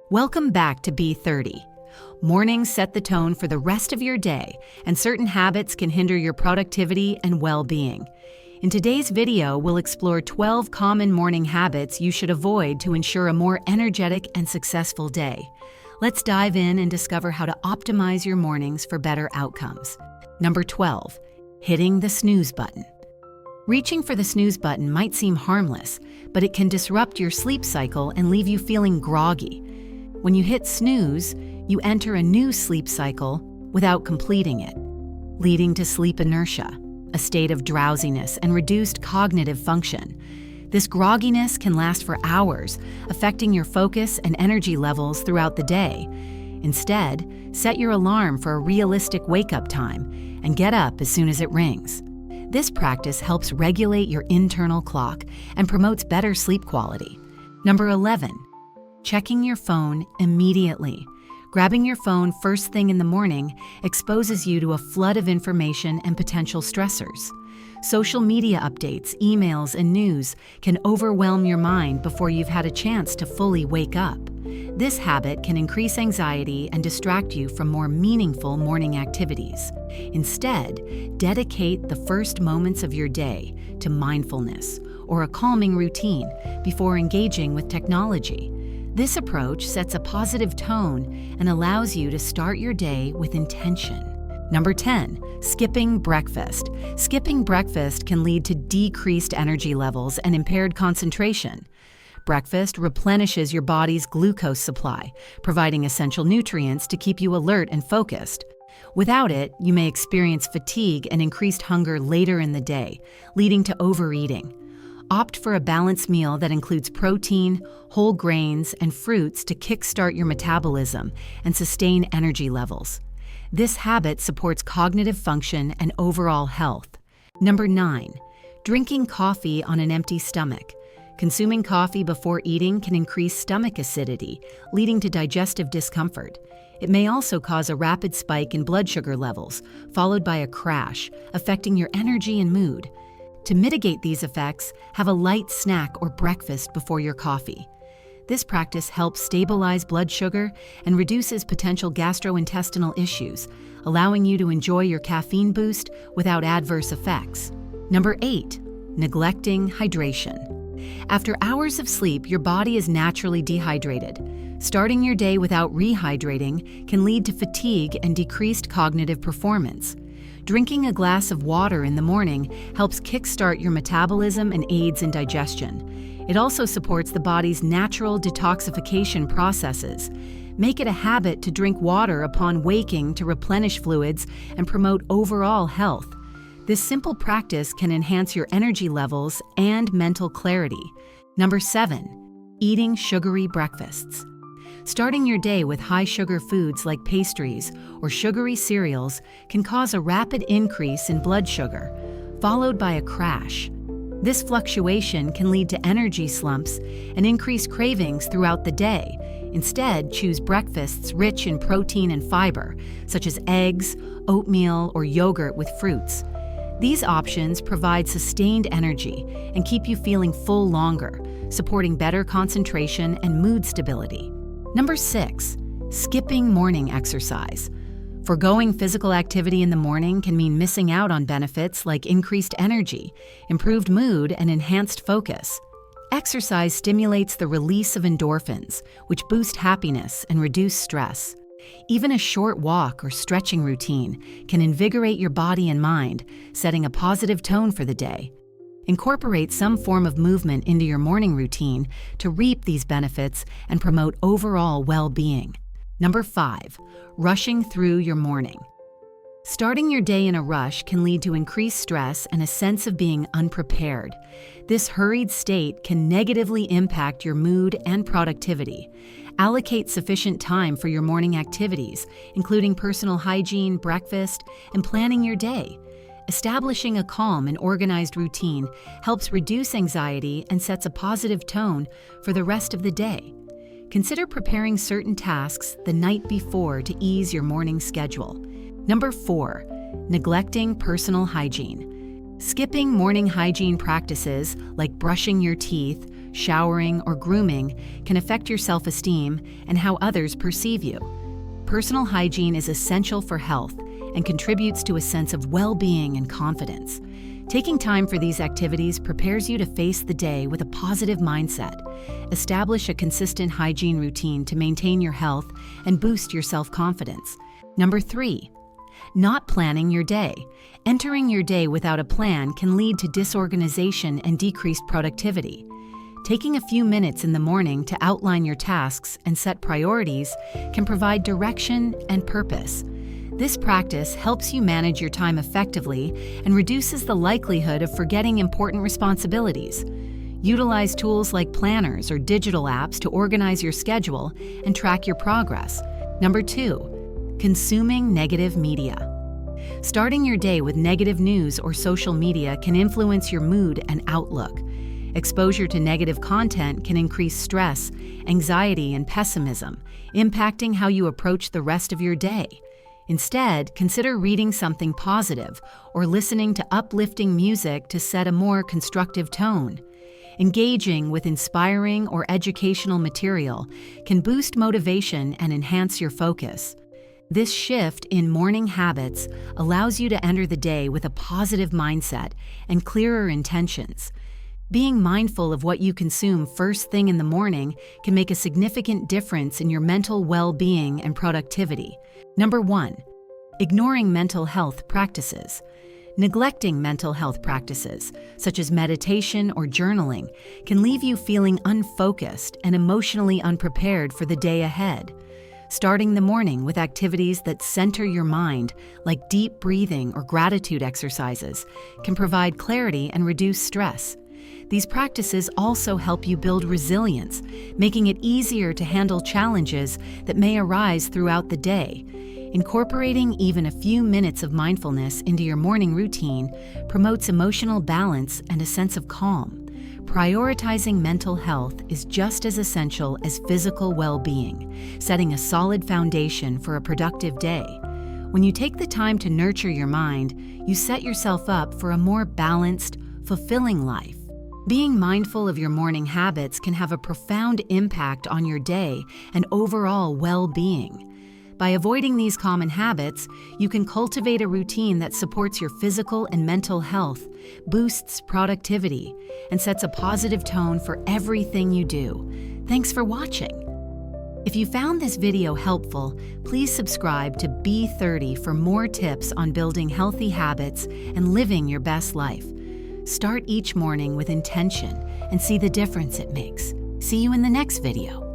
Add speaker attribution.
Speaker 1: Welcome back to B30. Mornings set the tone for the rest of your day, and certain habits can hinder your productivity and well-being. In today's video, we'll explore 12 common morning habits you should avoid to ensure a more energetic and successful day. Let's dive in and discover how to optimize your mornings for better outcomes. Number 12, hitting the snooze button. Reaching for the snooze button might seem harmless, but it can disrupt your sleep cycle and leave you feeling groggy. When you hit snooze, you enter a new sleep cycle without completing it, leading to sleep inertia, a state of drowsiness and reduced cognitive function. This grogginess can last for hours, affecting your focus and energy levels throughout the day. Instead, set your alarm for a realistic wake-up time and get up as soon as it rings. This practice helps regulate your internal clock and promotes better sleep quality. Number 11, checking your phone immediately. Grabbing your phone first thing in the morning exposes you to a flood of information and potential stressors. Social media updates, emails, and news can overwhelm your mind before you've had a chance to fully wake up. This habit can increase anxiety and distract you from more meaningful morning activities. Instead, dedicate the first moments of your day to mindfulness or a calming routine before engaging with technology. This approach sets a positive tone and allows you to start your day with intention. Number 10, skipping breakfast. Skipping breakfast can lead to decreased energy levels and impaired concentration. Breakfast replenishes your body's glucose supply, providing essential nutrients to keep you alert and focused. Without it, you may experience fatigue and increased hunger later in the day, leading to overeating. Opt for a balanced meal that includes protein, whole grains, and fruits to kickstart your metabolism and sustain energy levels. This habit supports cognitive function and overall health. Number 9, drinking coffee on an empty stomach. Consuming coffee before eating can increase stomach acidity, leading to digestive discomfort. It may also cause a rapid spike in blood sugar levels, followed by a crash, affecting your energy and mood. To mitigate these effects, have a light snack or breakfast before your coffee. This practice helps stabilize blood sugar and reduces potential gastrointestinal issues, allowing you to enjoy your caffeine boost without adverse effects. Number 8, neglecting hydration. After hours of sleep, your body is naturally dehydrated. Starting your day without rehydrating can lead to fatigue and decreased cognitive performance. Drinking a glass of water in the morning helps kickstart your metabolism and aids in digestion. It also supports the body's natural detoxification processes. Make it a habit to drink water upon waking to replenish fluids and promote overall health. This simple practice can enhance your energy levels and mental clarity. Number 7, eating sugary breakfasts. Starting your day with high-sugar foods like pastries or sugary cereals can cause a rapid increase in blood sugar, followed by a crash. This fluctuation can lead to energy slumps and increased cravings throughout the day. Instead, choose breakfasts rich in protein and fiber, such as eggs, oatmeal, or yogurt with fruits. These options provide sustained energy and keep you feeling full longer, supporting better concentration and mood stability. Number 6, skipping morning exercise. Forgoing physical activity in the morning can mean missing out on benefits like increased energy, improved mood, and enhanced focus. Exercise stimulates the release of endorphins, which boost happiness and reduce stress. Even a short walk or stretching routine can invigorate your body and mind, setting a positive tone for the day. Incorporate some form of movement into your morning routine to reap these benefits and promote overall well-being. Number 5, rushing through your morning. Starting your day in a rush can lead to increased stress and a sense of being unprepared. This hurried state can negatively impact your mood and productivity. Allocate sufficient time for your morning activities, including personal hygiene, breakfast, and planning your day. Establishing a calm and organized routine helps reduce anxiety and sets a positive tone for the rest of the day. Consider preparing certain tasks the night before to ease your morning schedule. Number 4, neglecting personal hygiene. Skipping morning hygiene practices like brushing your teeth, showering, or grooming can affect your self-esteem and how others perceive you. Personal hygiene is essential for health and contributes to a sense of well-being and confidence. Taking time for these activities prepares you to face the day with a positive mindset. Establish a consistent hygiene routine to maintain your health and boost your self-confidence. Number 3, not planning your day. Entering your day without a plan can lead to disorganization and decreased productivity. Taking a few minutes in the morning to outline your tasks and set priorities can provide direction and purpose. This practice helps you manage your time effectively and reduces the likelihood of forgetting important responsibilities. Utilize tools like planners or digital apps to organize your schedule and track your progress. Number 2, consuming negative media. Starting your day with negative news or social media can influence your mood and outlook. Exposure to negative content can increase stress, anxiety, and pessimism, impacting how you approach the rest of your day. Instead, consider reading something positive or listening to uplifting music to set a more constructive tone. Engaging with inspiring or educational material can boost motivation and enhance your focus. This shift in morning habits allows you to enter the day with a positive mindset and clearer intentions. Being mindful of what you consume first thing in the morning can make a significant difference in your mental well-being and productivity. Number 1, ignoring mental health practices. Neglecting mental health practices, such as meditation or journaling, can leave you feeling unfocused and emotionally unprepared for the day ahead. Starting the morning with activities that center your mind, like deep breathing or gratitude exercises, can provide clarity and reduce stress. These practices also help you build resilience, making it easier to handle challenges that may arise throughout the day. Incorporating even a few minutes of mindfulness into your morning routine promotes emotional balance and a sense of calm. Prioritizing mental health is just as essential as physical well-being, setting a solid foundation for a productive day. When you take the time to nurture your mind, you set yourself up for a more balanced, fulfilling life. Being mindful of your morning habits can have a profound impact on your day and overall well-being. By avoiding these common habits, you can cultivate a routine that supports your physical and mental health, boosts productivity, and sets a positive tone for everything you do. Thanks for watching. If you found this video helpful, please subscribe to B30 for more tips on building healthy habits and living your best life. Start each morning with intention and see the difference it makes. See you in the next video.